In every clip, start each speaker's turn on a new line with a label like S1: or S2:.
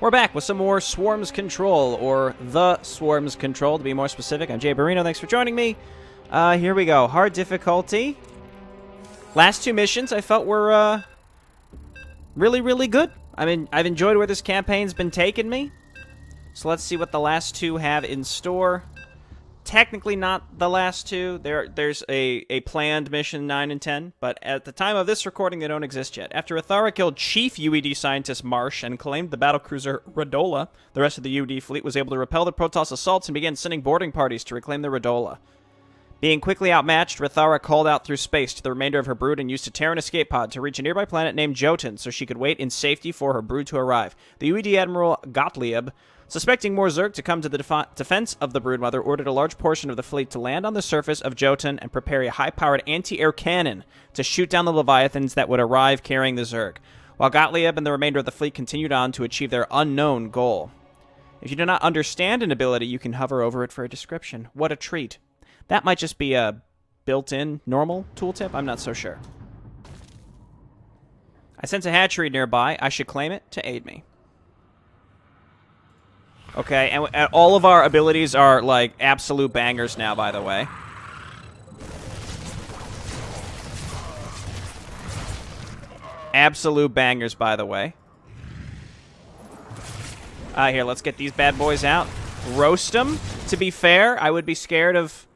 S1: We're back with some more Swarms Control, or the Swarms Control, to be more specific. I'm Jay Barino. Thanks for joining me. Here we go. Hard difficulty. Last two missions I felt were really, really good. I mean, I've enjoyed where this campaign's been taking me. So let's see what the last two have in store. Technically not the last two. There's a planned mission 9 and 10, but at the time of this recording, they don't exist yet. After Rethara killed Chief UED scientist Marsh and claimed the battlecruiser Radola, the rest of the UED fleet was able to repel the Protoss assaults and began sending boarding parties to reclaim the Radola. Being quickly outmatched, Rethara called out through space to the remainder of her brood and used a Terran escape pod to reach a nearby planet named Jotun so she could wait in safety for her brood to arrive. The UED Admiral Gottlieb, suspecting more Zerg to come to the defense of the broodmother, ordered a large portion of the fleet to land on the surface of Jotun and prepare a high-powered anti-air cannon to shoot down the Leviathans that would arrive carrying the Zerg, while Gottlieb and the remainder of the fleet continued on to achieve their unknown goal. If you do not understand an ability, you can hover over it for a description. What a treat. That might just be a built-in normal tooltip. I'm not so sure. I sense a hatchery nearby. I should claim it to aid me. Okay, and all of our abilities are, like, absolute bangers now, by the way. Absolute bangers, by the way. Here, let's get these bad boys out. Roast them. To be fair, I would be scared of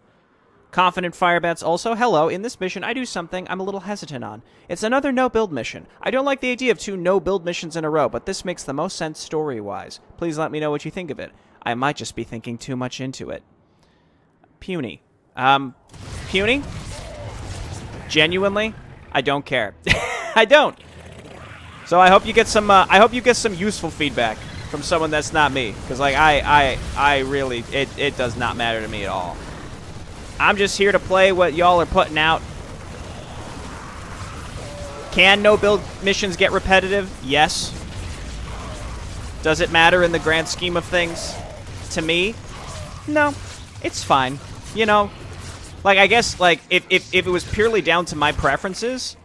S1: confident firebats also. Hello, in this mission, I do something I'm a little hesitant on. It's another no-build mission. I don't like the idea of 2 no-build missions in a row, but this makes the most sense story-wise. Please let me know what you think of it. I might just be thinking too much into it. Puny. Puny? Genuinely? I don't care. I don't. So I hope you get some, useful feedback from someone that's not me. Because, like, I really, it does not matter to me at all. I'm just here to play what y'all are putting out. Can no-build missions get repetitive? Yes. Does it matter in the grand scheme of things? To me? No. It's fine. You know, like, I guess, like, if it was purely down to my preferences,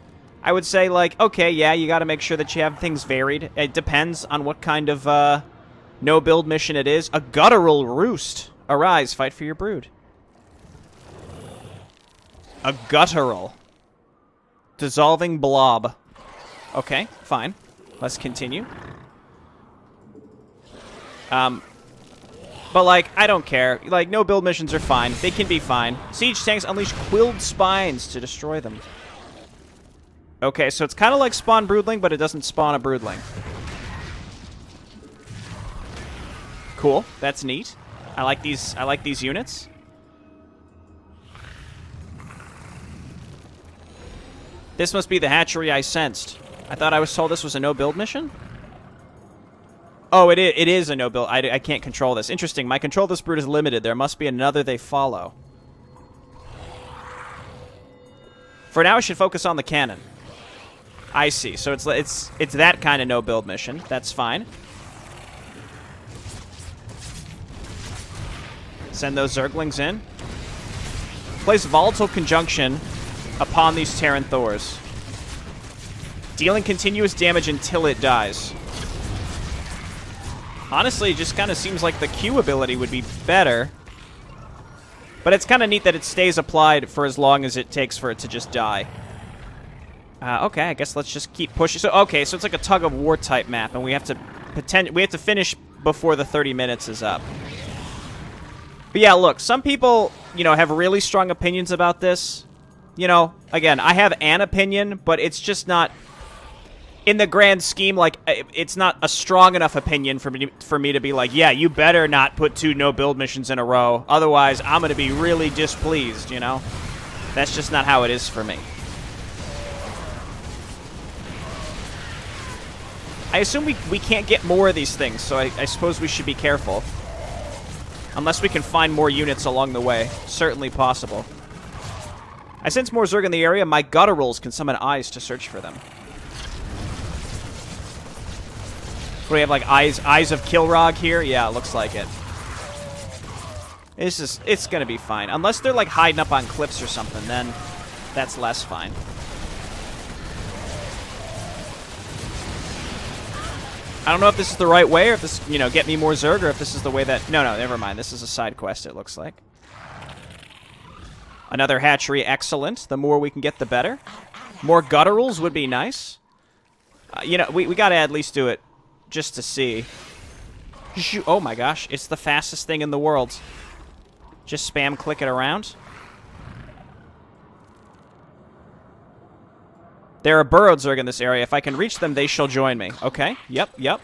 S1: I would say, like, okay, yeah, you gotta make sure that you have things varied. It depends on what kind of, no-build mission it is. A guttural roost. Arise, fight for your brood. A guttural. Dissolving blob. Okay, fine. Let's continue. But, like, I don't care. Like, no build missions are fine. They can be fine. Siege tanks unleash quilled spines to destroy them. Okay, so it's kind of like spawn Broodling, but it doesn't spawn a Broodling. Cool. That's neat. I like these units. This must be the hatchery I sensed. I thought I was told this was a no-build mission? Oh, it is a no-build. I can't control this. Interesting. My control of this brood is limited. There must be another they follow. For now, I should focus on the cannon. I see. So it's that kind of no-build mission. That's fine. Send those Zerglings in. Place Volatile Conjunction upon these Terran Thors, dealing continuous damage until it dies. Honestly, it just kind of seems like the Q ability would be better, but it's kind of neat that it stays applied for as long as it takes for it to just die. Okay, I guess let's just keep pushing. So okay, so it's like a tug-of-war type map, and we have to finish before the 30 minutes is up. But yeah, look, some people, you know, have really strong opinions about this. You know, again, I have an opinion, but it's just not, in the grand scheme, like, it's not a strong enough opinion for me to be like, yeah, you better not put 2 no-build missions in a row, otherwise I'm going to be really displeased, you know? That's just not how it is for me. I assume we can't get more of these things, so I suppose we should be careful. Unless we can find more units along the way. Certainly possible. I sense more Zerg in the area. My gutturals can summon eyes to search for them. What do we have, like, eyes of Kilrog here? Yeah, it looks like it. It's gonna be fine. Unless they're, like, hiding up on cliffs or something, then that's less fine. I don't know if this is the right way, or if this, you know, get me more Zerg, or if this is the way that... No, never mind. This is a side quest, it looks like. Another hatchery, excellent. The more we can get, the better. More gutturals would be nice. You know, we gotta at least do it just to see. Oh my gosh, it's the fastest thing in the world. Just spam click it around. There are burrow Zerg in this area. If I can reach them, they shall join me. Okay, yep.
S2: Our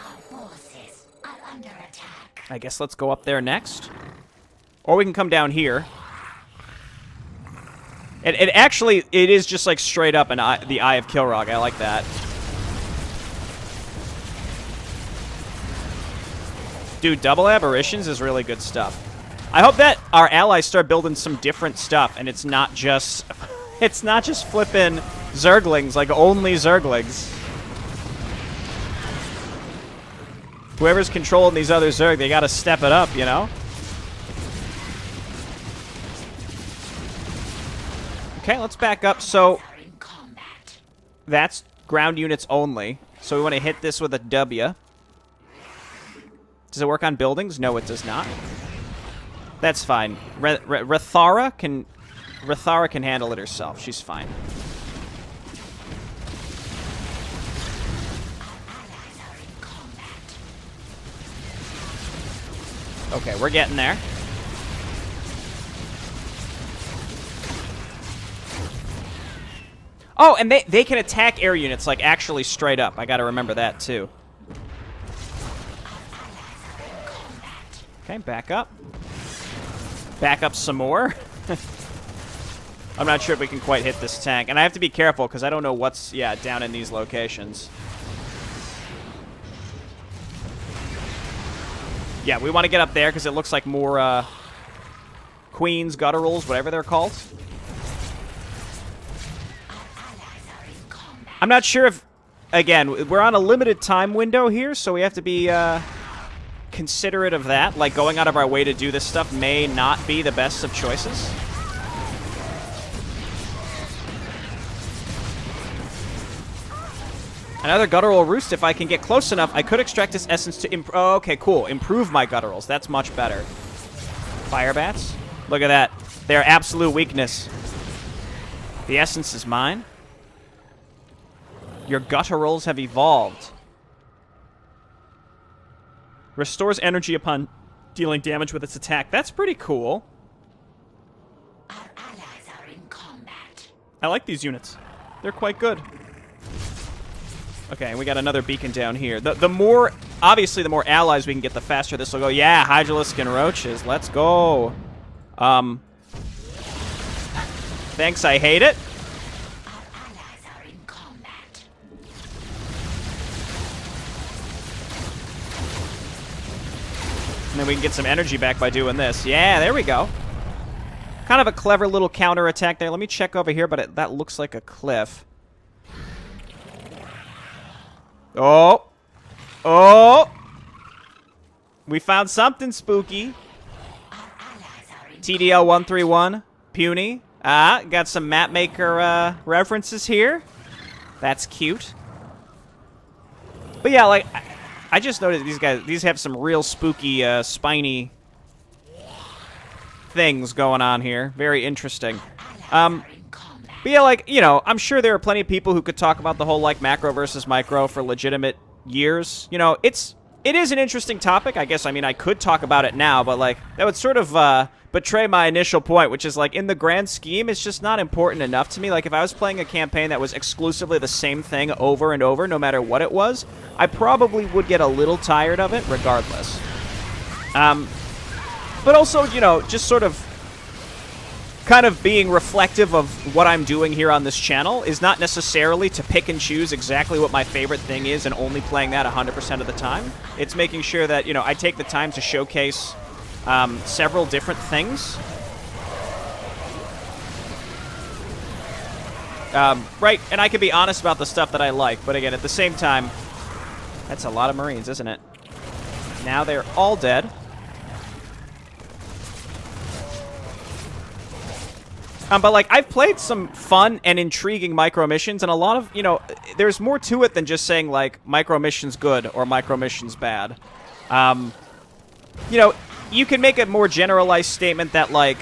S2: forces are under attack.
S1: I guess let's go up there next. Or we can come down here. It actually, it is just like straight up the Eye of Kilrog. I like that. Dude, double aberrations is really good stuff. I hope that our allies start building some different stuff, and it's not just flipping Zerglings, like only Zerglings. Whoever's controlling these other Zerg, they gotta step it up, you know? Okay, let's back up. So that's ground units only. So we want to hit this with a W. Does it work on buildings? No, it does not. That's fine. Rethara can handle it herself. She's fine. Okay, we're getting there. Oh, and they can attack air units, like, actually straight up. I gotta remember that, too. Okay, back up. Back up some more. I'm not sure if we can quite hit this tank. And I have to be careful, because I don't know what's, yeah, down in these locations. Yeah, we want to get up there, because it looks like more, queens, gutturals, whatever they're called. I'm not sure if, again, we're on a limited time window here, so we have to be considerate of that. Like, going out of our way to do this stuff may not be the best of choices. Another guttural roost. If I can get close enough, I could extract this essence to oh, okay, cool. Improve my gutturals. That's much better. Fire bats. Look at that. Their absolute weakness. The essence is mine. Your gutturals have evolved. Restores energy upon dealing damage with its attack. That's pretty cool.
S2: Our allies are in combat.
S1: I like these units. They're quite good. Okay, and we got another beacon down here. The more, obviously, the more allies we can get, the faster this will go. Yeah, Hydralisk and Roaches. Let's go. Thanks, I hate it. And then we can get some energy back by doing this. Yeah, there we go. Kind of a clever little counterattack there. Let me check over here, but that looks like a cliff. Oh. Oh. We found something spooky. TDL 131. Puny. Got some map maker references here. That's cute. But yeah, like... I just noticed these have some real spooky, spiny things going on here. Very interesting. But yeah, like, you know, I'm sure there are plenty of people who could talk about the whole, like, macro versus micro for legitimate years. You know, it is an interesting topic. I guess, I mean, I could talk about it now, but, like, that would sort of, betray my initial point, which is, like, in the grand scheme, it's just not important enough to me. Like, if I was playing a campaign that was exclusively the same thing over and over, no matter what it was, I probably would get a little tired of it, regardless. But also, you know, just sort of kind of being reflective of what I'm doing here on this channel is not necessarily to pick and choose exactly what my favorite thing is and only playing that 100% of the time. It's making sure that, you know, I take the time to showcase several different things. Right, and I can be honest about the stuff that I like, but again, at the same time, that's a lot of Marines, isn't it? Now they're all dead. But, like, I've played some fun and intriguing micro missions, and a lot of, you know, there's more to it than just saying, like, micro mission's good or micro mission's bad. You know, you can make a more generalized statement that, like,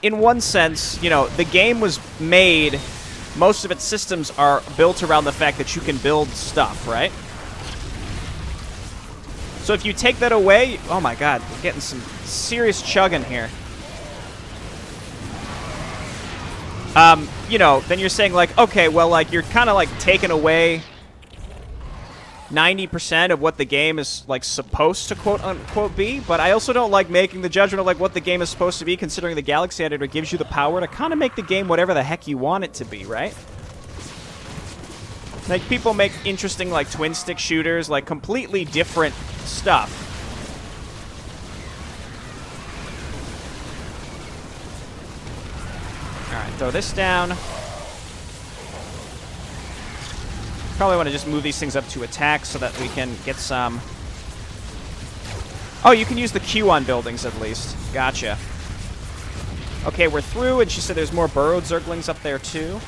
S1: in one sense, you know, the game was made, most of its systems are built around the fact that you can build stuff, right? So if you take that away, oh my god, we're getting some serious chugging here. You know, then you're saying, like, okay, well, like, you're kind of, like, taking away 90% of what the game is, like, supposed to quote-unquote be, but I also don't like making the judgment of, like, what the game is supposed to be, considering the Galaxy Editor gives you the power to kind of make the game whatever the heck you want it to be, right? Like, people make interesting, like, twin-stick shooters, like, completely different stuff. Alright, throw this down. Probably want to just move these things up to attack so that we can get some... Oh, you can use the Q on buildings at least. Gotcha. Okay, we're through, and she said there's more burrowed Zerglings up there too.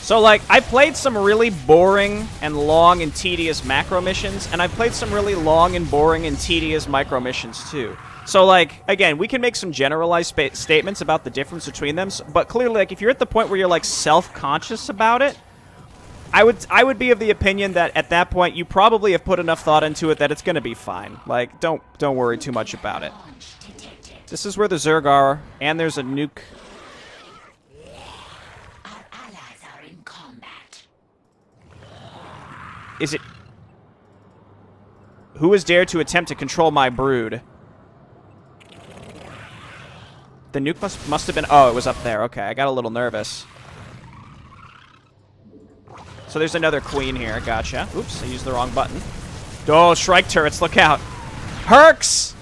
S1: So, like, I've played some really boring and long and tedious macro missions, and I've played some really long and boring and tedious micro missions too. So, like, again, we can make some generalized statements about the difference between them, but clearly, like, if you're at the point where you're, like, self-conscious about it, I would be of the opinion that at that point you probably have put enough thought into it that it's going to be fine. Like, don't worry too much about it. This is where the Zerg are, and there's a nuke.
S2: Our allies are in combat.
S1: Is it... Who has dared to attempt to control my brood? The nuke must have been... Oh, it was up there. Okay, I got a little nervous. So there's another queen here. Gotcha. Oops, I used the wrong button. Oh, strike turrets, look out. Hercs!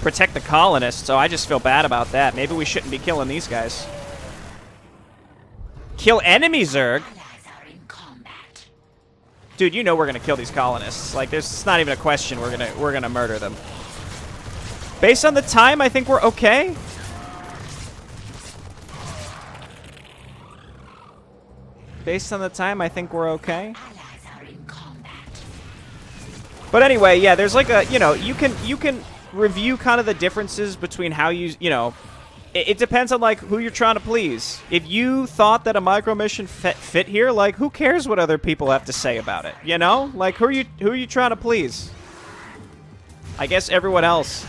S1: Protect the colonists. Oh, I just feel bad about that. Maybe we shouldn't be killing these guys. Kill enemy Zerg? Dude, you know we're gonna kill these colonists. Like, it's not even a question. We're gonna murder them. Based on the time, I think we're okay. Based on the time, I think we're okay. But anyway, yeah, there's like a, you know, you can review kind of the differences between how you know, it depends on, like, who you're trying to please. If you thought that a micro mission fit here, like, who cares what other people have to say about it, you know? Like, who are you trying to please? I guess everyone else.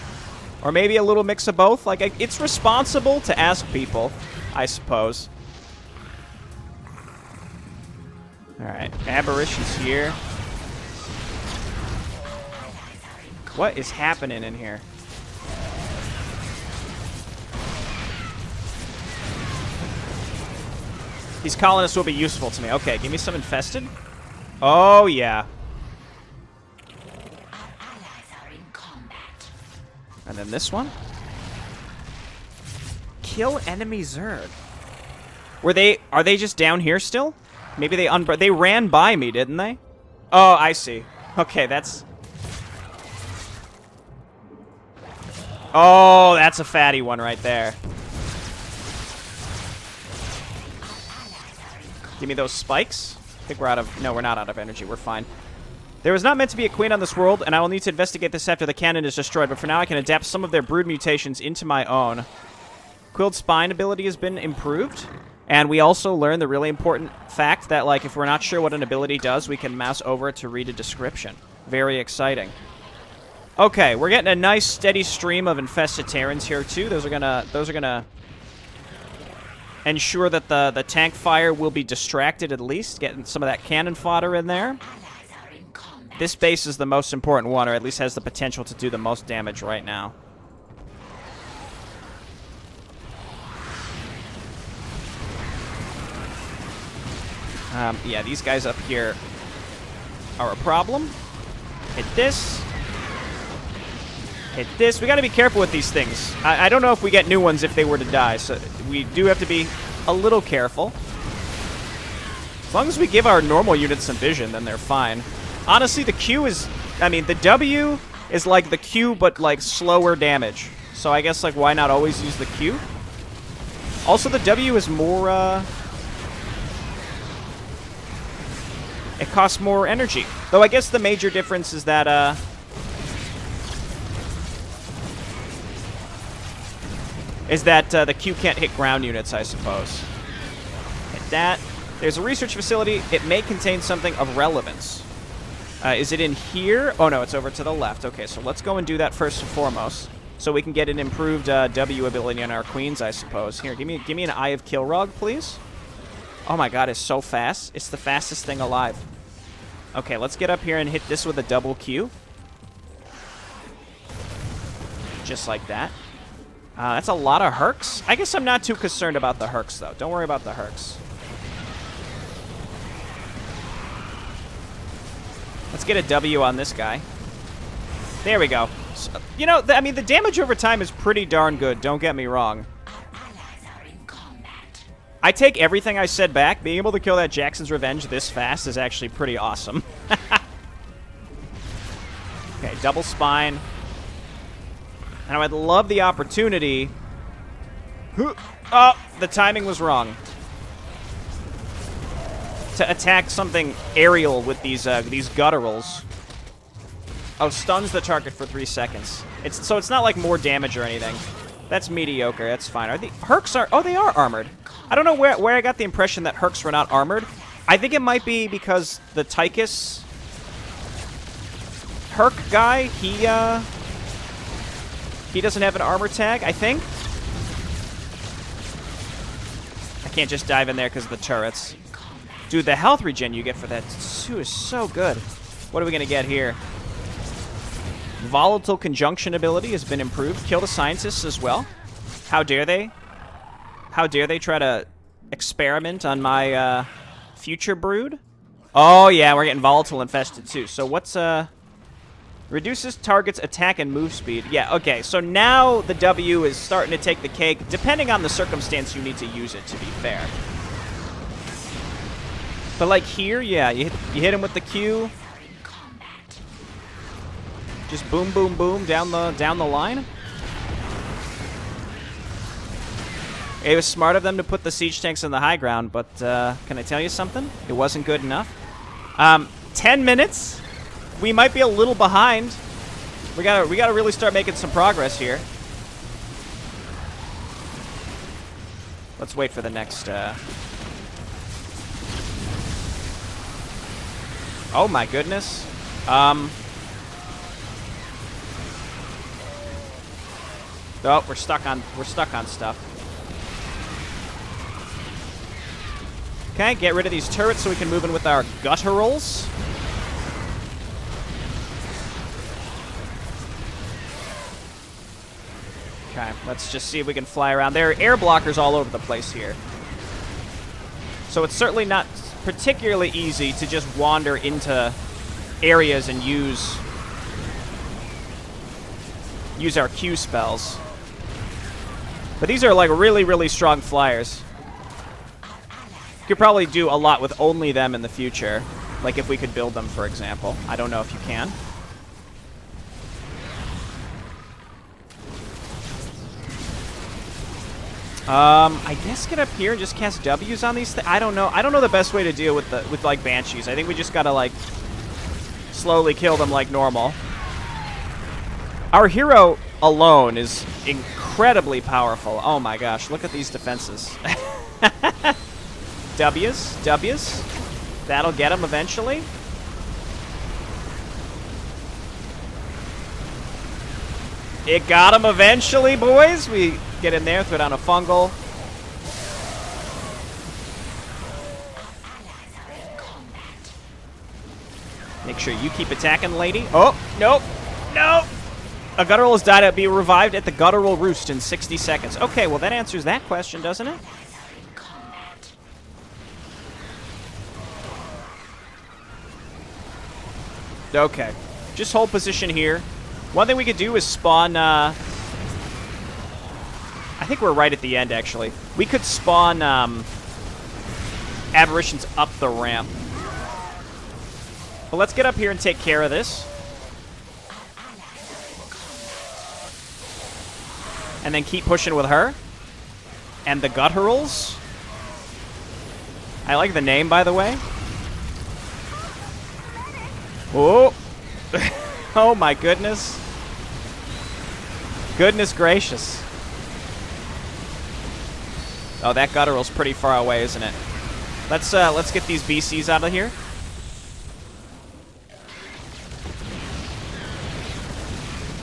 S1: Or maybe a little mix of both. Like, it's responsible to ask people, I suppose. Alright, Aberration's here. What is happening in here? These colonists will be useful to me. Okay, give me some infested. Oh, yeah. And then this one. Kill enemy Zerg. Are they just down here still? Maybe they ran by me, didn't they? Oh, I see. Okay, that's... Oh, that's a fatty one right there. Give me those spikes. I think we're out of... No, we're not out of energy. We're fine. There was not meant to be a queen on this world, and I will need to investigate this after the cannon is destroyed, but for now I can adapt some of their brood mutations into my own. Quilled Spine ability has been improved, and we also learned the really important fact that, like, if we're not sure what an ability does, we can mouse over it to read a description. Very exciting. Okay, we're getting a nice steady stream of infested Terrans here too. Those are gonna ensure that the tank fire will be distracted at least, getting some of that cannon fodder in there. This base is the most important one, or at least has the potential to do the most damage right now. Yeah, these guys up here are a problem. Hit this. Hit this. We gotta be careful with these things. I don't know if we get new ones if they were to die, so we do have to be a little careful. As long as we give our normal units some vision, then they're fine. Honestly, the Q is... I mean, the W is like the Q, but like slower damage. So I guess like why not always use the Q? Also, the W is more... it costs more energy. Though I guess the major difference is that... the Q can't hit ground units, I suppose. Hit that. There's a research facility. It may contain something of relevance. Is it in here? Oh, no, it's over to the left. Okay, so let's go and do that first and foremost. So we can get an improved W ability on our queens, I suppose. Here, give me an Eye of Kilrog, please. Oh my god, it's so fast. It's the fastest thing alive. Okay, let's get up here and hit this with a double Q. Just like that. That's a lot of Hercs. I guess I'm not too concerned about the Hercs, though. Don't worry about the Hercs. Let's get a W on this guy. There we go. So, you know, I mean, the damage over time is pretty darn good. Don't get me wrong. I take everything I said back. Being able to kill that Jackson's Revenge this fast is actually pretty awesome. Okay, double spine. And I would love the opportunity... Oh, the timing was wrong. To attack something aerial with these gutturals. Oh, stuns the target for 3 seconds. So it's not like more damage or anything. That's mediocre. That's fine. Are the Hercs are? Oh, they are armored. I don't know where I got the impression that Hercs were not armored. I think it might be because the Tychus Herc guy, he doesn't have an armor tag, I think. I can't just dive in there because of the turrets. Dude, the health regen you get for that too is so good. What are we going to get here? Volatile Conjunction ability has been improved. Kill the scientists as well. How dare they? How dare they try to experiment on my future brood? Oh, yeah, we're getting Volatile Infested too. So what's... Reduces target's attack and move speed. Yeah, okay, so now the W is starting to take the cake. Depending on the circumstance, you need to use it, to be fair. But like here, yeah, you hit him with the Q. Just boom, boom, boom down the line. It was smart of them to put the siege tanks in the high ground, but can I tell you something? It wasn't good enough. 10 minutes. We might be a little behind. We gotta really start making some progress here. Let's wait for the next. Oh my goodness. Oh, we're stuck on stuff. Okay, get rid of these turrets so we can move in with our gutturals. Okay, let's just see if we can fly around. There are air blockers all over the place here. So it's certainly not particularly easy to just wander into areas and use our Q spells. But these are like really, really strong flyers. You could probably do a lot with only them in the future. Like if we could build them, for example. I don't know if you can. I guess get up here and just cast W's on these things. I don't know. I don't know the best way to deal with like Banshees. I think we just gotta like slowly kill them like normal. Our hero alone is incredibly powerful. Oh my gosh, look at these defenses. W's. That'll get him eventually. It got him eventually, boys. We get in there, throw down a fungal. Make sure you keep attacking, lady. Oh, nope. Nope. A guttural has died. Be revived at the guttural roost in 60 seconds. Okay, well, that answers that question, doesn't it? Okay. Just hold position here. One thing we could do is spawn, I think we're right at the end, actually. We could spawn, Aberrations up the ramp. But let's get up here and take care of this. And then keep pushing with her. And the Gutturals. I like the name, by the way. Oh. Oh my goodness. Goodness gracious. Oh, that Guttural's pretty far away, isn't it? Let's get these BCs out of here.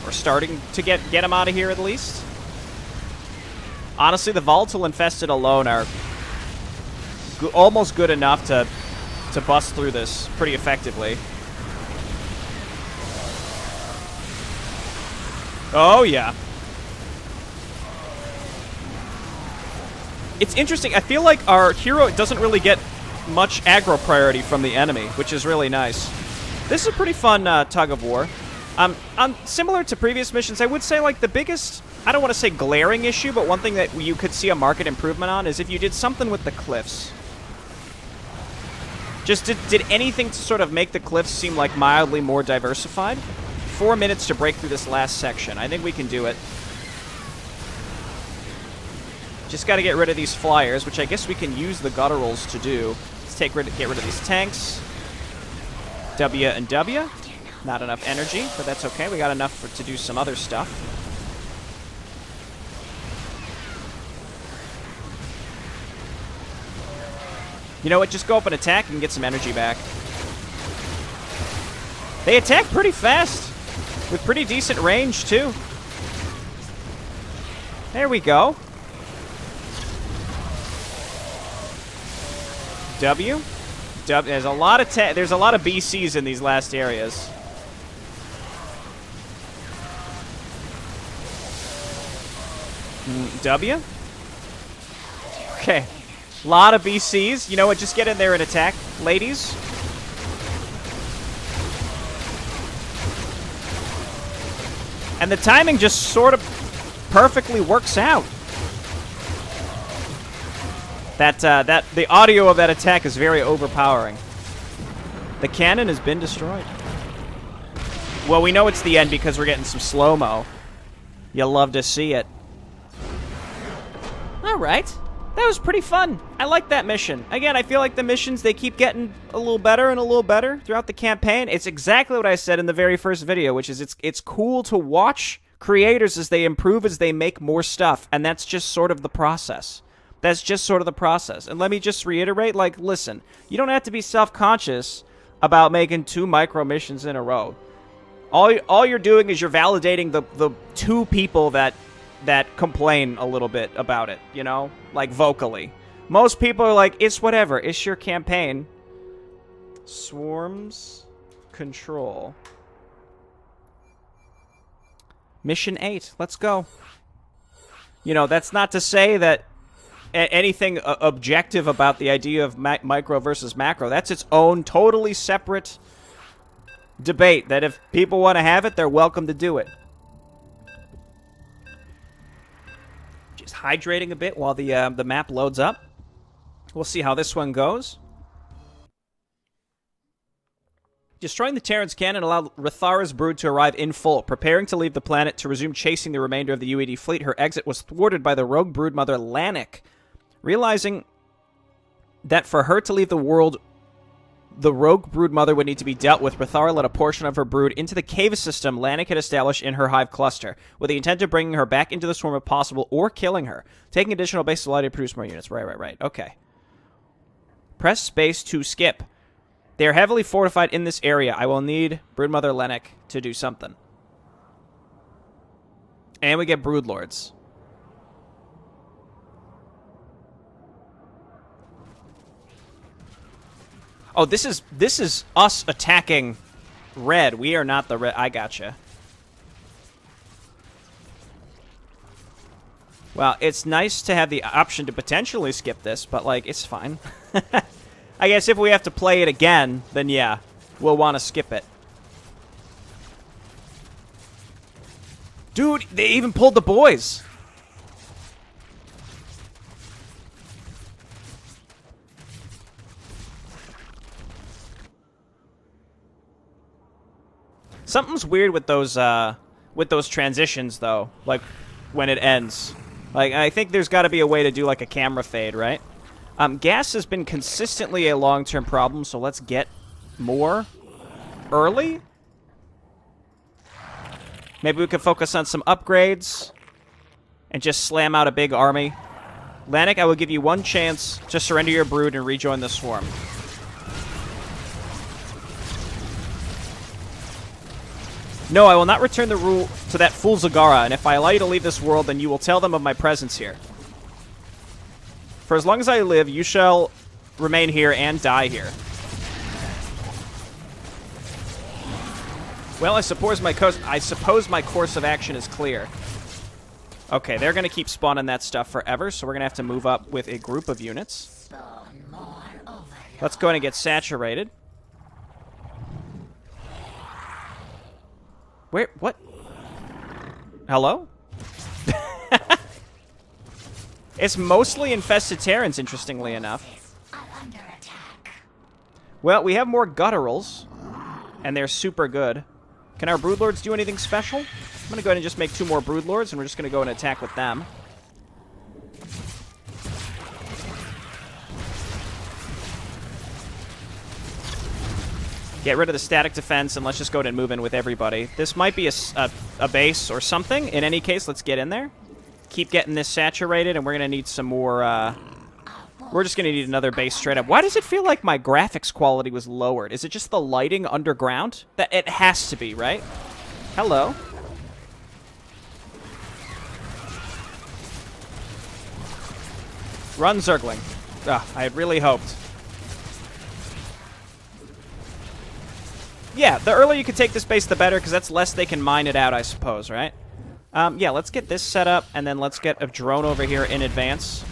S1: We're starting to get them out of here at least. Honestly, the volatile infested alone are almost good enough to bust through this pretty effectively. Oh yeah. It's interesting. I feel like our hero doesn't really get much aggro priority from the enemy, which is really nice. This is a pretty fun tug of war. Similar to previous missions, I would say like the biggest, I don't want to say glaring issue, but one thing that you could see a market improvement on is if you did something with the cliffs. Just did anything to sort of make the cliffs seem like mildly more diversified. 4 minutes to break through this last section. I think we can do it. Just got to get rid of these flyers, which I guess we can use the gutturals to do. Let's get rid of these tanks. W and W. Not enough energy, but that's okay. We got enough to do some other stuff. You know what? Just go up and attack and get some energy back. They attack pretty fast. With pretty decent range, too. There we go. W. There's a lot of BCs in these last areas. W. Okay. A lot of BCs. You know what? Just get in there and attack, ladies. And the timing just sort of perfectly works out. The audio of that attack is very overpowering. The cannon has been destroyed. Well, we know it's the end because we're getting some slow-mo. You'll love to see it. Alright. That was pretty fun. I like that mission. Again, I feel like the missions, they keep getting a little better and a little better throughout the campaign. It's exactly what I said in the very first video, which is it's cool to watch creators as they improve, as they make more stuff, and that's just sort of the process. That's just sort of the process. And let me just reiterate, like, listen, you don't have to be self-conscious about making 2 micro missions in a row. All you're doing is you're validating the 2 people that complain a little bit about it, you know? Like, vocally. Most people are like, it's whatever. It's your campaign. Swarms control. Mission 8. Let's go. You know, that's not to say that anything objective about the idea of micro versus macro. That's its own totally separate debate that if people want to have it, they're welcome to do it. Just hydrating a bit while the map loads up. We'll see how this one goes. Destroying the Terran's cannon allowed Rethara's brood to arrive in full. Preparing to leave the planet to resume chasing the remainder of the UAD fleet, her exit was thwarted by the rogue broodmother Lanik. Realizing that for her to leave the world, the rogue broodmother would need to be dealt with, Rethara led a portion of her brood into the cave system Lanik had established in her hive cluster, with the intent of bringing her back into the swarm if possible, or killing her. Taking additional base allowed to produce more units. Right. Okay. Press space to skip. They are heavily fortified in this area. I will need broodmother Lanik to do something. And we get broodlords. Oh, this is us attacking red. We are not the red. I gotcha. Well, it's nice to have the option to potentially skip this, but, like, it's fine. I guess if we have to play it again, then yeah, we'll want to skip it. Dude, they even pulled the boys. Something's weird with those transitions, though. Like, when it ends. Like, I think there's got to be a way to do, like, a camera fade, right? Gas has been consistently a long-term problem, so let's get more early. Maybe we could focus on some upgrades and just slam out a big army. Lanik, I will give you one chance to surrender your brood and rejoin the swarm. No, I will not return the rule to that fool Zagara, and if I allow you to leave this world, then you will tell them of my presence here. For as long as I live, you shall remain here and die here. Well, I suppose my course of action is clear. Okay, they're going to keep spawning that stuff forever, so we're going to have to move up with a group of units. Let's go ahead and get saturated. Where? What? Hello? It's mostly infested Terrans, interestingly enough. Well, we have more gutturals, and they're super good. Can our broodlords do anything special? I'm going to go ahead and just make 2 more broodlords, and we're just going to go and attack with them. Get rid of the static defense, and let's just go ahead and move in with everybody. This might be a base or something. In any case, let's get in there. Keep getting this saturated, and we're going to need some more... we're just going to need another base straight up. Why does it feel like my graphics quality was lowered? Is it just the lighting underground? That it has to be, right? Hello. Run, Zergling. Ugh, I had really hoped. Yeah, the earlier you can take this base, the better, because that's less they can mine it out, I suppose, right? Yeah, let's get this set up, and then let's get a drone over here in advance.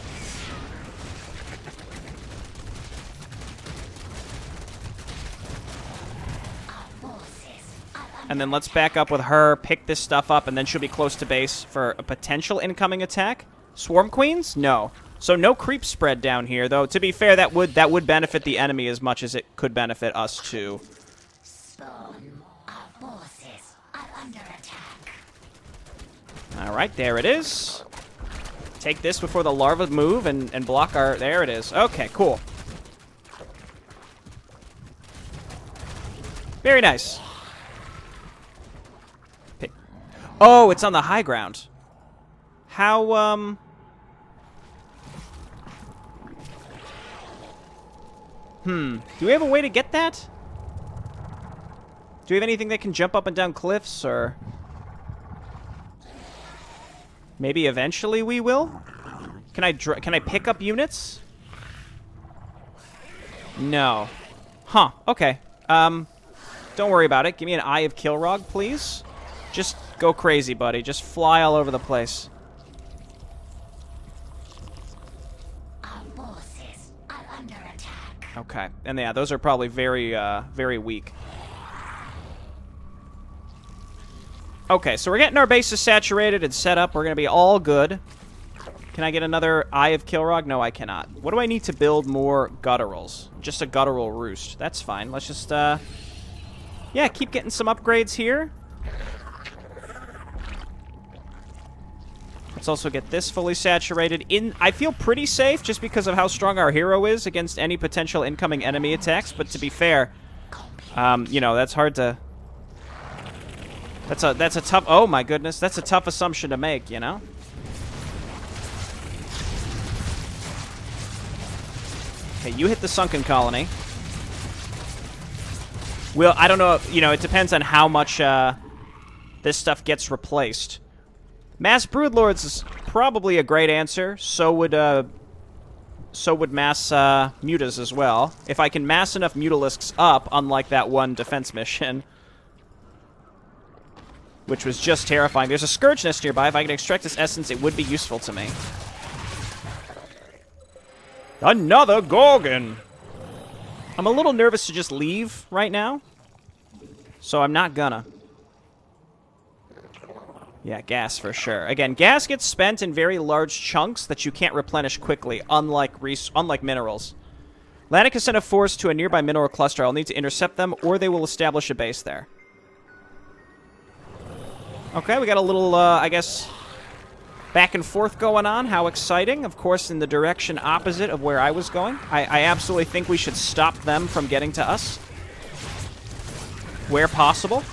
S1: And then let's back up with her, pick this stuff up, and then she'll be close to base for a potential incoming attack. Swarm Queens? No. So no creep spread down here, though. To be fair, that would benefit the enemy as much as it could benefit us, too. Alright, there it is. Take this before the larvae move and block our... There it is. Okay, cool. Very nice. Oh, it's on the high ground. How, Do we have a way to get that? Do we have anything that can jump up and down cliffs, or... Maybe eventually we will? Can I pick up units? No. Huh, okay. Don't worry about it. Give me an Eye of Kilrog, please. Just go crazy, buddy. Just fly all over the place.
S2: Our forces are under attack.
S1: Okay. And yeah, those are probably very, very weak. Okay, so we're getting our bases saturated and set up. We're going to be all good. Can I get another Eye of Kilrog? No, I cannot. What do I need to build more gutturals? Just a guttural roost. That's fine. Let's just, yeah, keep getting some upgrades here. Let's also get this fully saturated. I feel pretty safe just because of how strong our hero is against any potential incoming enemy attacks. But to be fair, you know, that's hard to... That's a tough... Oh, my goodness. That's a tough assumption to make, you know? Okay, you hit the sunken colony. Well, I don't know. You know, it depends on how much this stuff gets replaced. Mass Broodlords is probably a great answer. So would mass Mutas as well. If I can mass enough Mutalisks up, unlike that one defense mission... which was just terrifying. There's a Scourge Nest nearby. If I can extract this essence, it would be useful to me. Another Gorgon! I'm a little nervous to just leave right now. So I'm not gonna. Yeah, gas for sure. Again, gas gets spent in very large chunks that you can't replenish quickly, unlike minerals. Lanik has sent a force to a nearby mineral cluster. I'll need to intercept them, or they will establish a base there. Okay, we got a little, I guess, back and forth going on. How exciting. Of course, in the direction opposite of where I was going. I absolutely think we should stop them from getting to us. Where possible.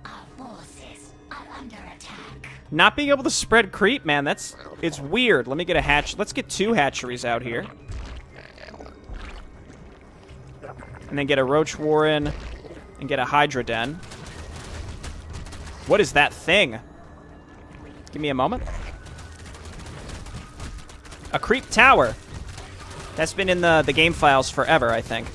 S2: Our forces are under attack.
S1: Not being able to spread creep, man, it's weird. Let me get a hatch. Let's get 2 hatcheries out here. And then get a roach warren and get a hydra den. What is that thing? Give me a moment. A creep tower. That's been in the game files forever, I think.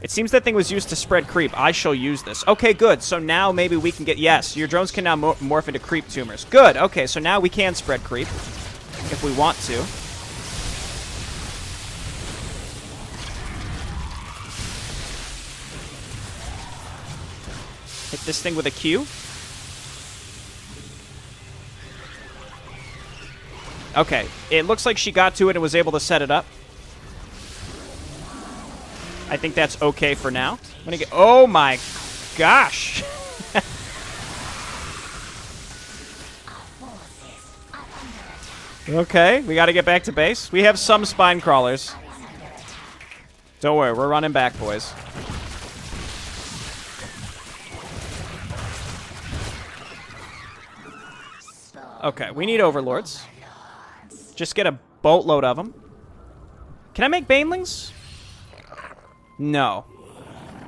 S1: It seems that thing was used to spread creep. I shall use this. Okay, good. So now maybe we can get... Yes, your drones can now morph into creep tumors. Good. Okay, so now we can spread creep. If we want to. Hit this thing with a Q. Okay, it looks like she got to it and was able to set it up. I think that's okay for now. I'm gonna get... Oh my gosh! Okay, we gotta get back to base. We have some spine crawlers. Don't worry, we're running back, boys. Okay, we need overlords. Just get a boatload of them. Can I make banelings? No.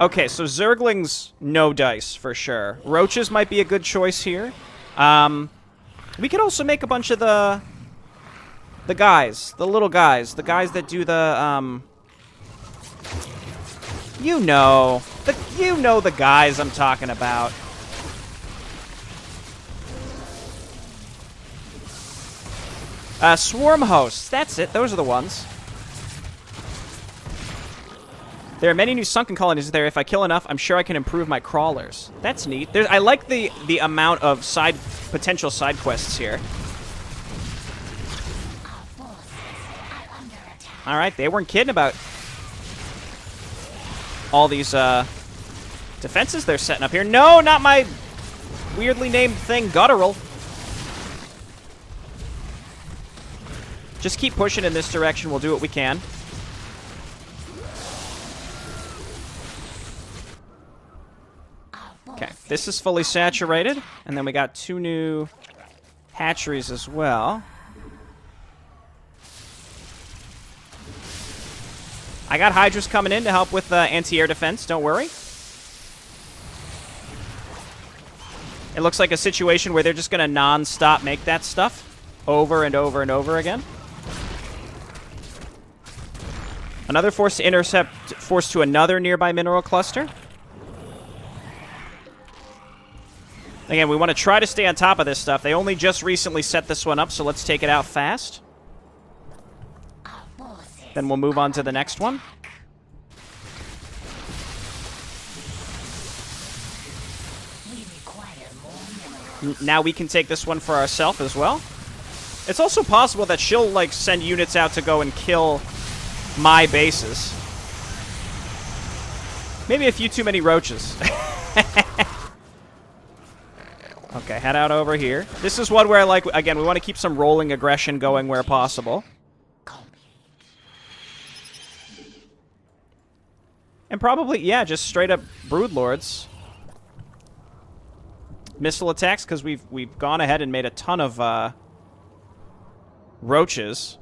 S1: Okay, so zerglings, no dice for sure. Roaches might be a good choice here. We could also make a bunch of the guys, the little guys, the guys that do the you know the guys I'm talking about. Swarm hosts. That's it. Those are the ones. There are many new sunken colonies there. If I kill enough, I'm sure I can improve my crawlers. That's neat. I like the amount of potential side quests here. All right, they weren't kidding about all these defenses they're setting up here. No, not my weirdly named thing, Guttural. Just keep pushing in this direction. We'll do what we can. Okay, this is fully saturated. And then we got 2 new hatcheries as well. I got hydras coming in to help with anti-air defense. Don't worry. It looks like a situation where they're just going to non-stop make that stuff over and over and over again. Another force to intercept, force to another nearby mineral cluster. Again, we want to try to stay on top of this stuff. They only just recently set this one up, so let's take it out fast. Then we'll move on to the next one. Now we can take this one for ourselves as well. It's also possible that she'll, like, send units out to go and kill my bases. Maybe a few too many roaches. Okay, head out over here. This is one where, like, again, we want to keep some rolling aggression going where possible. And probably, yeah, just straight up broodlords. Missile attacks, because we've gone ahead and made a ton of roaches.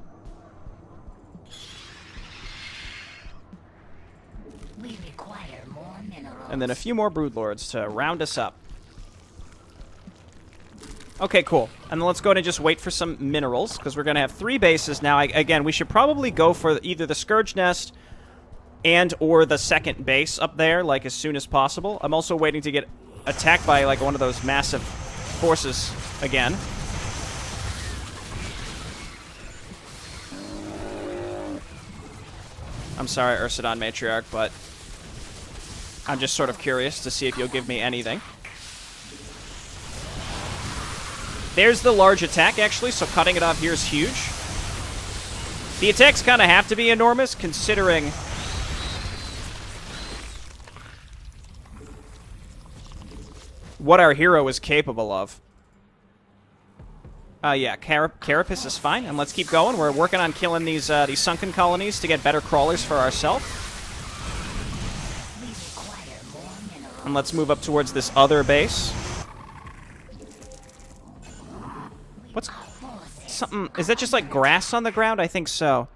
S2: We require more minerals.
S1: And then a few more broodlords to round us up. Okay, cool. And then let's go ahead and just wait for some minerals, because we're going to have 3 bases now. Again, we should probably go for either the Scourge Nest and or the second base up there, like, as soon as possible. I'm also waiting to get attacked by, like, one of those massive forces again. I'm sorry, Ursidon Matriarch, but I'm just sort of curious to see if you'll give me anything. There's the large attack, actually, so cutting it off here is huge. The attacks kind of have to be enormous, considering... what our hero is capable of. Yeah, Carapace is fine, and let's keep going. We're working on killing these sunken colonies to get better crawlers for ourselves. And let's move up towards this other base. What's something? Is that just like grass on the ground? I think so.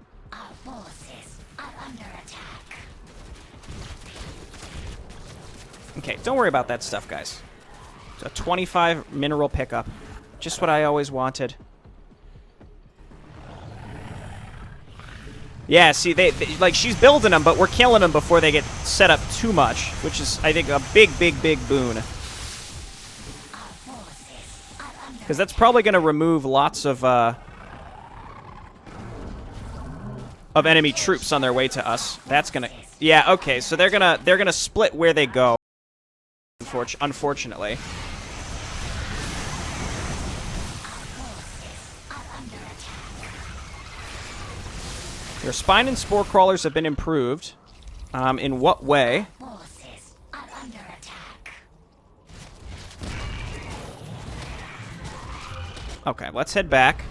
S1: Okay, don't worry about that stuff, guys. It's a 25 mineral pickup. Just what I always wanted. Yeah, see, they like, she's building them, but we're killing them before they get set up too much, which is, I think, a big, big, big boon. Because that's probably going to remove lots of enemy troops on their way to us. That's gonna, yeah, okay. So they're gonna split where they go. Unfortunately. Your spine and spore crawlers have been improved. In what way? Okay, let's head back.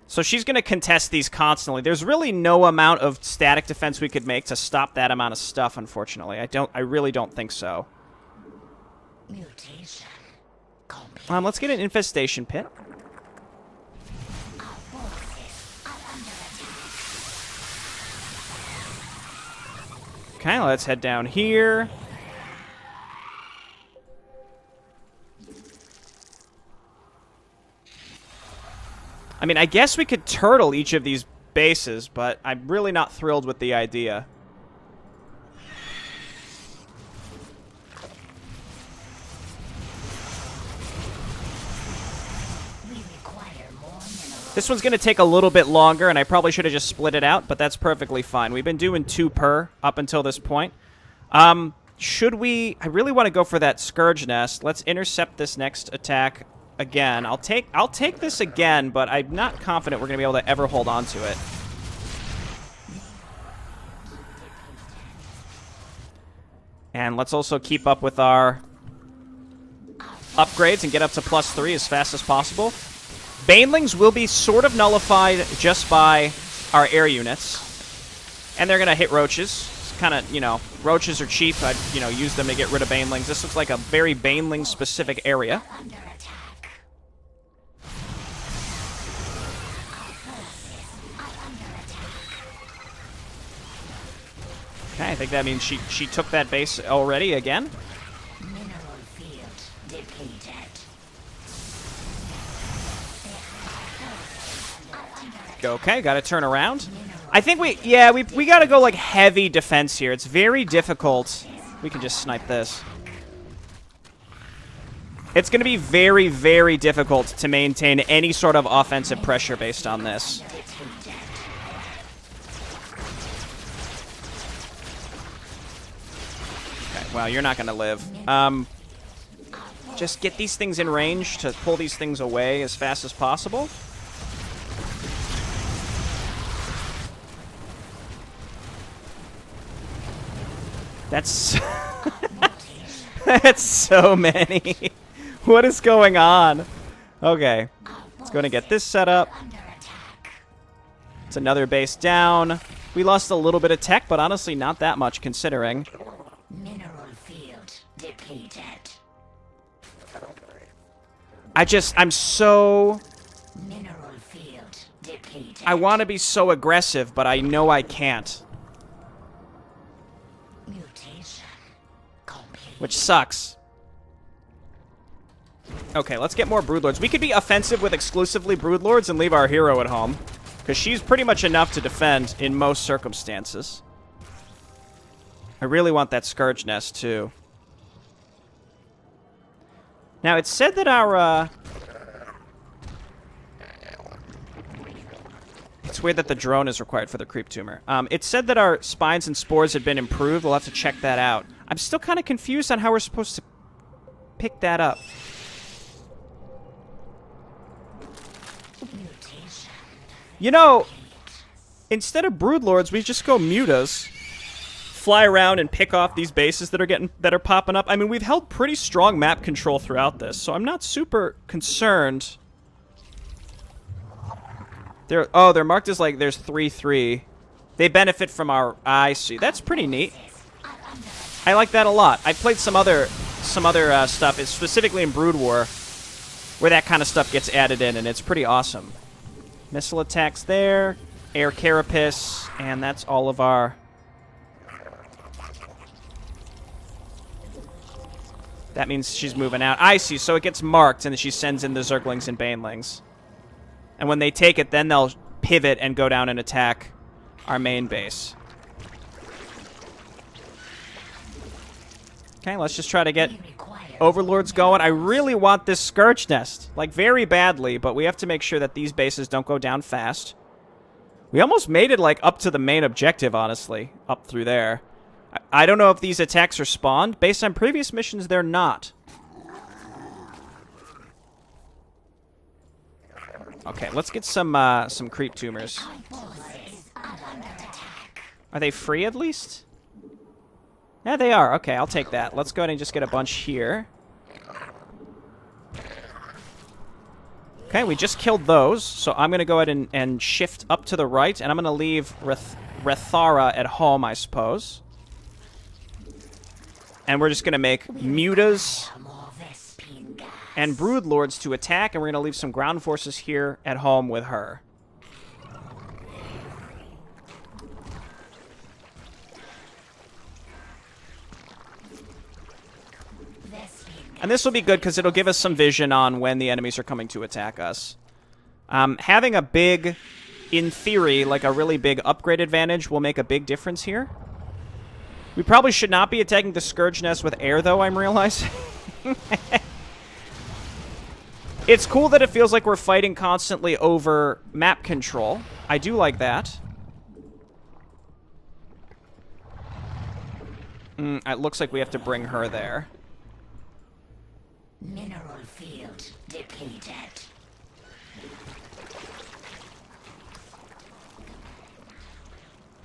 S1: So she's going to contest these constantly. There's really no amount of static defense we could make to stop that amount of stuff, unfortunately. I really don't think so.
S2: Mutation.
S1: Let's get an infestation pit. Okay, let's head down here. I mean, I guess we could turtle each of these bases, but I'm really not thrilled with the idea. This one's going to take a little bit longer, and I probably should have just split it out, but that's perfectly fine. We've been doing 2 per up until this point. Should we... I really want to go for that Scourge Nest. Let's intercept this next attack again. I'll take this again, but I'm not confident we're going to be able to ever hold on to it. And let's also keep up with our upgrades and get up to +3 as fast as possible. Banelings will be sort of nullified just by our air units. And they're going to hit roaches. It's kind of, you know, roaches are cheap. I'd, you know, use them to get rid of banelings. This looks like a very baneling-specific area. Okay, I think that means she took that base already again.
S2: Mineral field depleted.
S1: Okay, gotta turn around. I think we gotta go like heavy defense here. It's very difficult. We can just snipe this. It's gonna be very, very difficult to maintain any sort of offensive pressure based on this. Okay, well, you're not gonna live. Just get these things in range to pull these things away as fast as possible. That's... That's so many. What is going on? Okay. Let's go and get this set up. It's another base down. We lost a little bit of tech, but honestly not that much considering.
S2: Mineral field depleted.
S1: I'm so...
S2: Mineral field depleted.
S1: I want to be so aggressive, but I know I can't.
S2: Mutation complete.
S1: Which sucks. Okay, let's get more Broodlords. We could be offensive with exclusively Broodlords and leave our hero at home. Because she's pretty much enough to defend in most circumstances. I really want that Scourge Nest, too. Now, it's said that our, It's weird that the drone is required for the creep tumor. It said that our spines and spores had been improved. We'll have to check that out. I'm still kind of confused on how we're supposed to pick that up. You know, instead of Broodlords, we just go Mutas. fly around and pick off these bases that are popping up. I mean, we've held pretty strong map control throughout this, so I'm not super concerned. They're marked as like there's 3-3. They benefit from our. I see. That's pretty neat. I like that a lot. I played some other stuff, it's specifically in Brood War, where that kind of stuff gets added in, and it's pretty awesome. Missile attacks there, air carapace, and that's all of our. That means she's moving out. I see. So it gets marked, and then she sends in the Zerglings and Banelings. And when they take it, then they'll pivot and go down and attack our main base. Okay, let's just try to get Overlords going. I really want this Scourge Nest, like very badly, but we have to make sure that these bases don't go down fast. We almost made it like up to the main objective, honestly, up through there. I don't know if these attacks are spawned. Based on previous missions, they're not. Okay, let's get some creep tumors. Are they free at least? Yeah, they are. Okay, I'll take that. Let's go ahead and just get a bunch here. Okay, we just killed those, so I'm going to go ahead and shift up to the right, and I'm going to leave Rethara at home, I suppose. And we're just going to make Mutas and Broodlords to attack, and we're going to leave some ground forces here at home with her. And this will be good because it'll give us some vision on when the enemies are coming to attack us. Having a big, in theory, like a really big upgrade advantage will make a big difference here. We probably should not be attacking the Scourge Nest with air, though, I'm realizing. It's cool that it feels like we're fighting constantly over map control. I do like that. It looks like we have to bring her there.
S2: Mineral field depleted.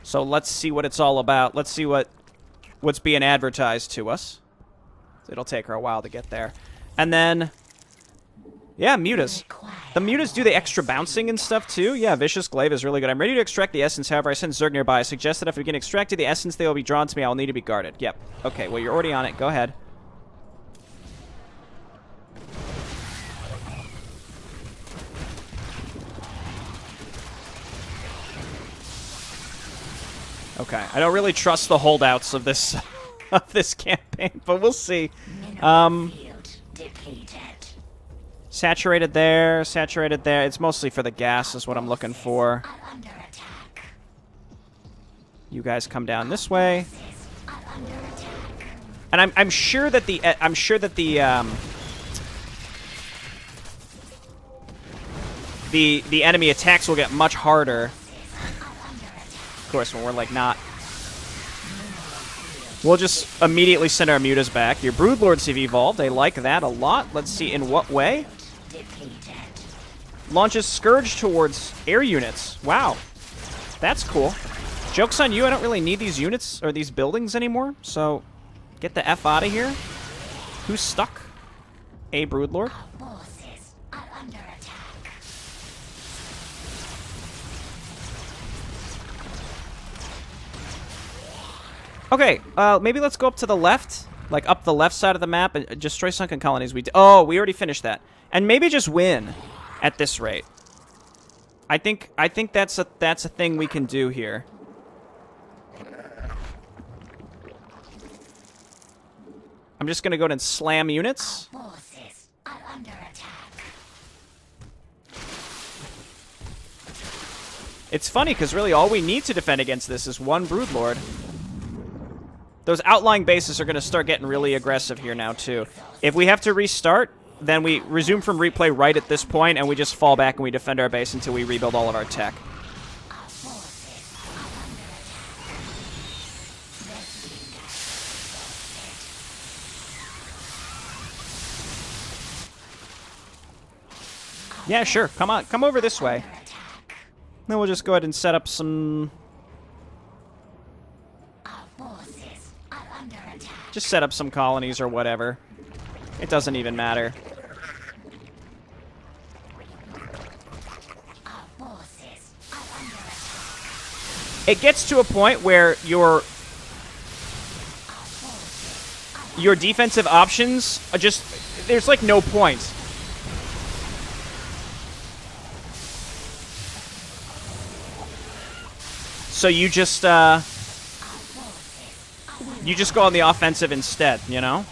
S1: So let's see what it's all about. Let's see what's being advertised to us. It'll take her a while to get there. And then, yeah, Mutas. The Mutas do the extra bouncing and stuff, too. Yeah, Vicious Glaive is really good. I'm ready to extract the essence. However, I send Zerg nearby. I suggest that if we can extract the essence, they will be drawn to me. I will need to be guarded. Yep. Okay, well, you're already on it. Go ahead. Okay, I don't really trust the holdouts of this campaign, but we'll see. Saturated there, saturated there. It's mostly for the gas is what I'm looking for. You guys come down this way. And I'm sure that the enemy attacks will get much harder. Of course, when we're like not. We'll just immediately send our Mutas back. Your Broodlords have evolved. I like that a lot. Let's see in what way. Launches Scourge towards air units. Wow. That's cool. Joke's on you. I don't really need these units or these buildings anymore. So get the F out of here. Who's stuck? A Broodlord. Okay, maybe let's go up to the left, like up the left side of the map and destroy sunken colonies. Oh, we already finished that, and maybe just win at this rate. I think that's a thing we can do here. I'm just gonna go ahead and slam units. It's funny because really all we need to defend against this is one Broodlord. Those outlying bases are going to start getting really aggressive here now, too. If we have to restart, then we resume from replay right at this point, and we just fall back and we defend our base until we rebuild all of our tech. Yeah, sure. Come on. Come over this way. Then we'll just go ahead and set up some Just set up some colonies or whatever. It doesn't even matter. It gets to a point where your defensive options are just... There's, like, no point. So you just go on the offensive instead, you know?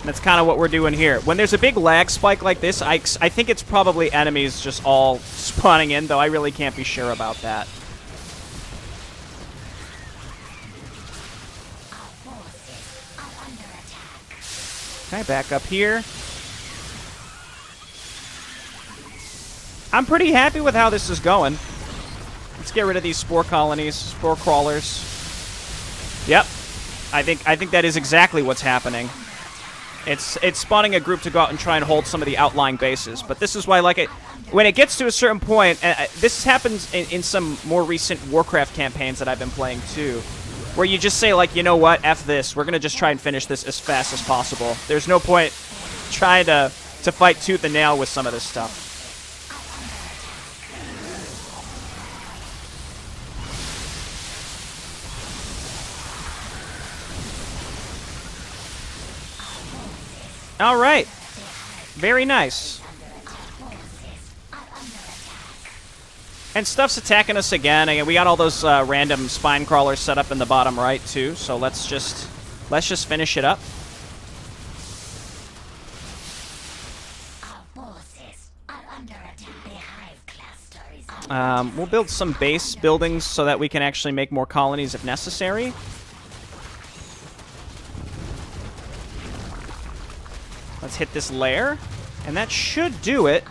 S1: That's kind of what we're doing here. When there's a big lag spike like this, I think it's probably enemies just all spawning in, though I really can't be sure about that. Okay, back up here. I'm pretty happy with how this is going. Let's get rid of these spore colonies, spore crawlers. Yep. I think that is exactly what's happening. It's spawning a group to go out and try and hold some of the outlying bases. But this is why, like, when it gets to a certain point, this happens in some more recent Warcraft campaigns that I've been playing too, where you just say, like, you know what, F this, we're going to just try and finish this as fast as possible. There's no point trying to fight tooth and nail with some of this stuff. All right. Very nice. And stuff's attacking us again. And we got all those random spine crawlers set up in the bottom right too. So let's just finish it up. We'll build some base buildings so that we can actually make more colonies if necessary. Let's hit this lair, and that should do it.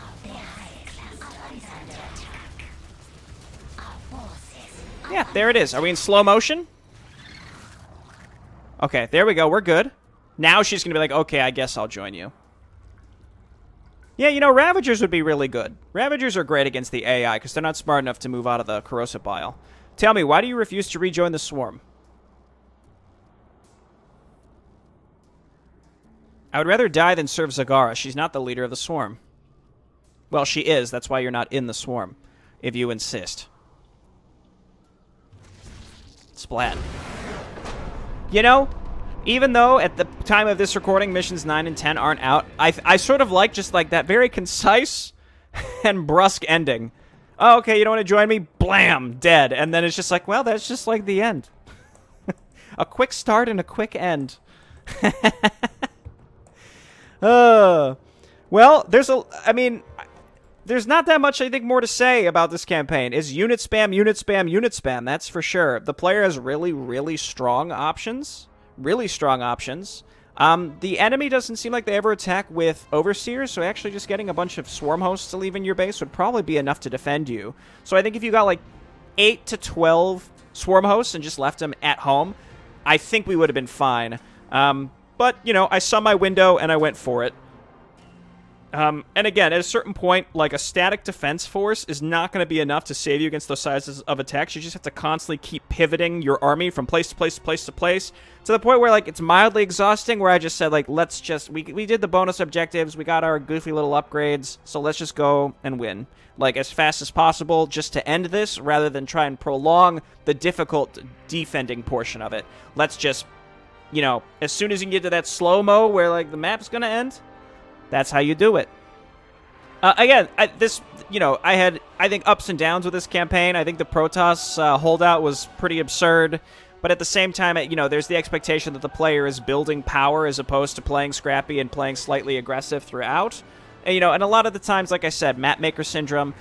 S1: Yeah, there it is. Are we in slow motion? Okay, there we go. We're good. Now she's going to be like, okay, I guess I'll join you. Yeah, you know, Ravagers would be really good. Ravagers are great against the AI because they're not smart enough to move out of the corrosive bile. Tell me, why do you refuse to rejoin the swarm? I would rather die than serve Zagara. She's not the leader of the swarm. Well, she is. That's why you're not in the swarm, if you insist. Splat. You know, even though at the time of this recording, missions 9 and 10 aren't out, I sort of like just like that very concise and brusque ending. Oh, okay, you don't want to join me? Blam! Dead. And then it's just like, well, that's just like the end. A quick start and a quick end. Well, there's not that much, I think, more to say about this campaign. It's unit spam, unit spam, unit spam, that's for sure. The player has really, really strong options. Really strong options. The enemy doesn't seem like they ever attack with overseers, so actually just getting a bunch of swarm hosts to leave in your base would probably be enough to defend you. So I think if you got like 8 to 12 swarm hosts and just left them at home, I think we would have been fine. But, you know, I saw my window and I went for it. And again, at a certain point, like, a static defense force is not going to be enough to save you against those sizes of attacks. You just have to constantly keep pivoting your army from place to place to place to place, to the point where, like, it's mildly exhausting, where I just said, like, let's just... We did the bonus objectives, we got our goofy little upgrades, so let's just go and win. Like, as fast as possible, just to end this, rather than try and prolong the difficult defending portion of it. Let's just, you know, as soon as you can get to that slow-mo where, like, the map's going to end... That's how you do it. Again, I had, I think, ups and downs with this campaign. I think the Protoss holdout was pretty absurd. But at the same time, you know, there's the expectation that the player is building power as opposed to playing scrappy and playing slightly aggressive throughout. And, you know, and a lot of the times, like I said, mapmaker syndrome.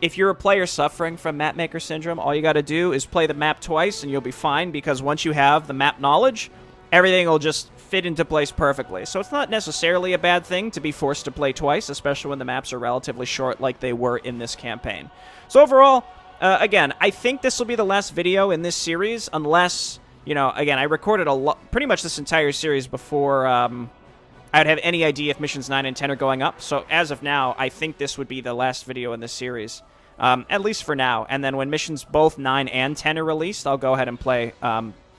S1: If you're a player suffering from mapmaker syndrome, all you got to do is play the map twice and you'll be fine, because once you have the map knowledge, everything will just fit into place perfectly. So it's not necessarily a bad thing to be forced to play twice, especially when the maps are relatively short like they were in this campaign. So overall, again, I think this will be the last video in this series, unless, you know, again, I recorded pretty much this entire series before I'd have any idea if missions 9 and 10 are going up. So as of now, I think this would be the last video in this series, at least for now. And then when missions both 9 and 10 are released, I'll go ahead and play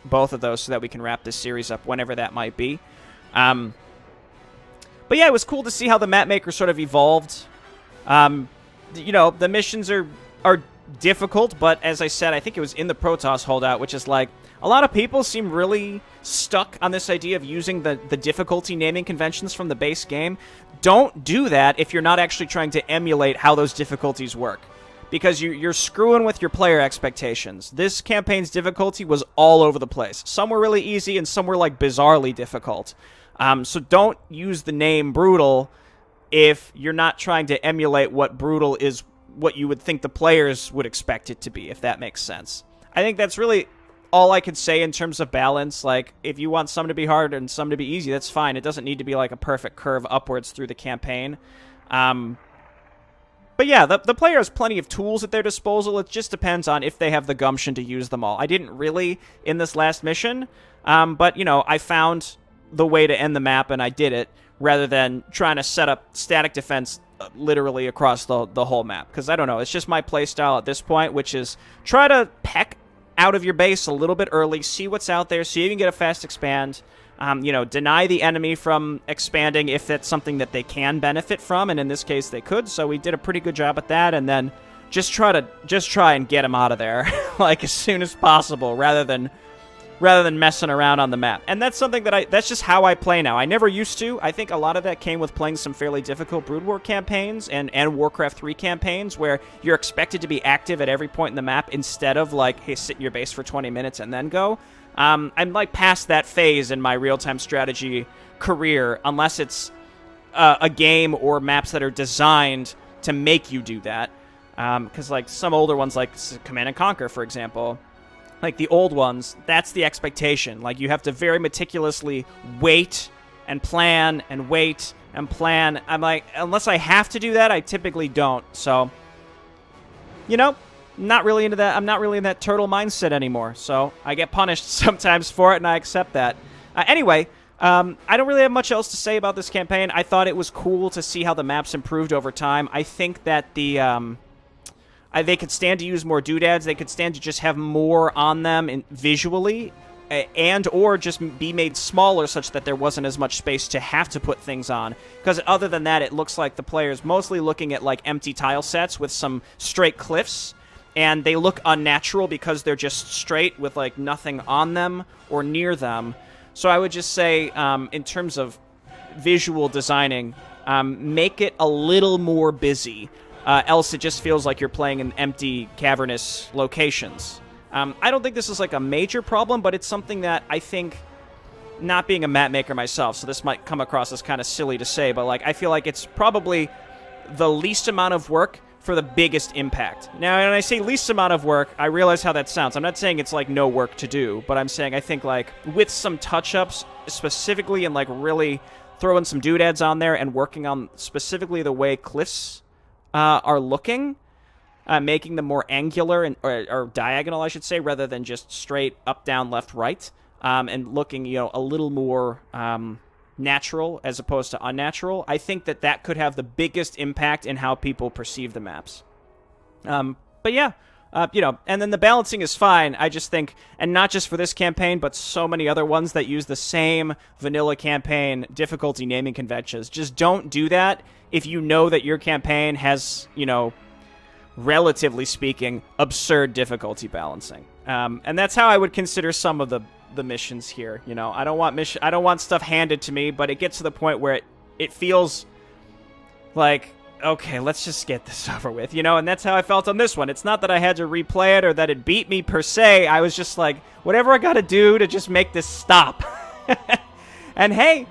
S1: both of those so that we can wrap this series up whenever that might be. But yeah, it was cool to see how the map maker sort of evolved. You know, the missions are difficult, but as I said, I think it was in the Protoss holdout, which is like, a lot of people seem really stuck on this idea of using the difficulty naming conventions from the base game. Don't do that if you're not actually trying to emulate how those difficulties work, because you're screwing with your player expectations. This campaign's difficulty was all over the place. Some were really easy, and some were, like, bizarrely difficult. So don't use the name Brutal if you're not trying to emulate what Brutal is, what you would think the players would expect it to be, if that makes sense. I think that's really all I could say in terms of balance. Like, if you want some to be hard and some to be easy, that's fine. It doesn't need to be like a perfect curve upwards through the campaign. But yeah, the player has plenty of tools at their disposal. It just depends on if they have the gumption to use them all. I didn't really in this last mission, but, you know, I found the way to end the map, and I did it, rather than trying to set up static defense literally across the whole map. Because, I don't know, it's just my playstyle at this point, which is try to peck out of your base a little bit early, see what's out there, see if you can get a fast expand. You know, deny the enemy from expanding if that's something that they can benefit from, and in this case they could, so we did a pretty good job at that, and then just try and get them out of there, like, as soon as possible, rather than messing around on the map. And that's something that's just how I play now. I never used to. I think a lot of that came with playing some fairly difficult Brood War campaigns and Warcraft 3 campaigns, where you're expected to be active at every point in the map instead of, like, hey, sit in your base for 20 minutes and then go. I'm, like, past that phase in my real-time strategy career, unless it's a game or maps that are designed to make you do that. Because, like, some older ones, like Command & Conquer, for example, like the old ones, that's the expectation. Like, you have to very meticulously wait and plan and wait and plan. I'm like, unless I have to do that, I typically don't. So, you know, not really into that. I'm not really in that turtle mindset anymore. So I get punished sometimes for it, and I accept that. Anyway, I don't really have much else to say about this campaign. I thought it was cool to see how the maps improved over time. I think that they could stand to use more doodads. They could stand to just have more on them visually, and or just be made smaller such that there wasn't as much space to have to put things on. Because other than that, it looks like the player's mostly looking at, like, empty tile sets with some straight cliffs, and they look unnatural because they're just straight with, like, nothing on them or near them. So I would just say, in terms of visual designing, make it a little more busy. Else it just feels like you're playing in empty, cavernous locations. I don't think this is, like, a major problem, but it's something that I think, not being a map maker myself, so this might come across as kind of silly to say, but, like, I feel like it's probably the least amount of work for the biggest impact. Now, when I say least amount of work, I realize how that sounds. I'm not saying it's, like, no work to do, but I'm saying I think, like, with some touch-ups, specifically, and, like, really throwing some doodads on there and working on specifically the way cliffs are looking, making them more angular or diagonal, I should say, rather than just straight up, down, left, right, and looking, you know, a little more natural as opposed to unnatural. I think that could have the biggest impact in how people perceive the maps. But yeah, you know, and then the balancing is fine. I just think, and not just for this campaign, but so many other ones that use the same vanilla campaign difficulty naming conventions. Just don't do that if you know that your campaign has, you know, relatively speaking, absurd difficulty balancing. And that's how I would consider some of the missions here. You know, I don't want stuff handed to me, but it gets to the point where it feels like, okay, let's just get this over with, you know, and that's how I felt on this one. It's not that I had to replay it or that it beat me per se. I was just like, whatever I gotta do to just make this stop. And hey,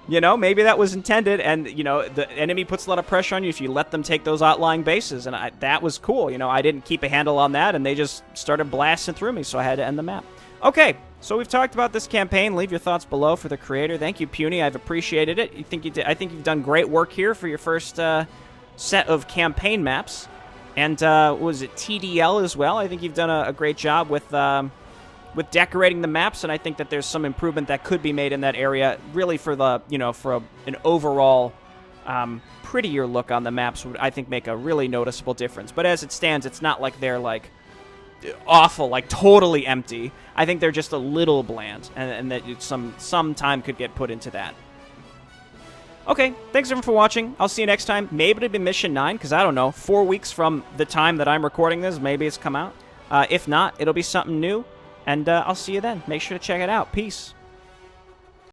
S1: you know, maybe that was intended, and, you know, the enemy puts a lot of pressure on you if you let them take those outlying bases, and that was cool. You know, I didn't keep a handle on that, and they just started blasting through me, so I had to end the map. Okay, so we've talked about this campaign. Leave your thoughts below for the creator. Thank you, Puny. I've appreciated it. I think you've done great work here for your first set of campaign maps. And was it TDL as well? I think you've done a great job with decorating the maps, and I think that there's some improvement that could be made in that area, really for the, you know, for an overall prettier look on the maps would, I think, make a really noticeable difference. But as it stands, it's not like they're, like, awful, like totally empty. I think they're just a little bland, and that some time could get put into that. Okay, thanks everyone for watching. I'll see you next time. Maybe it'll be Mission 9, because I don't know, 4 weeks from the time that I'm recording this, maybe it's come out. If not, it'll be something new, and I'll see you then. Make sure to check it out. Peace.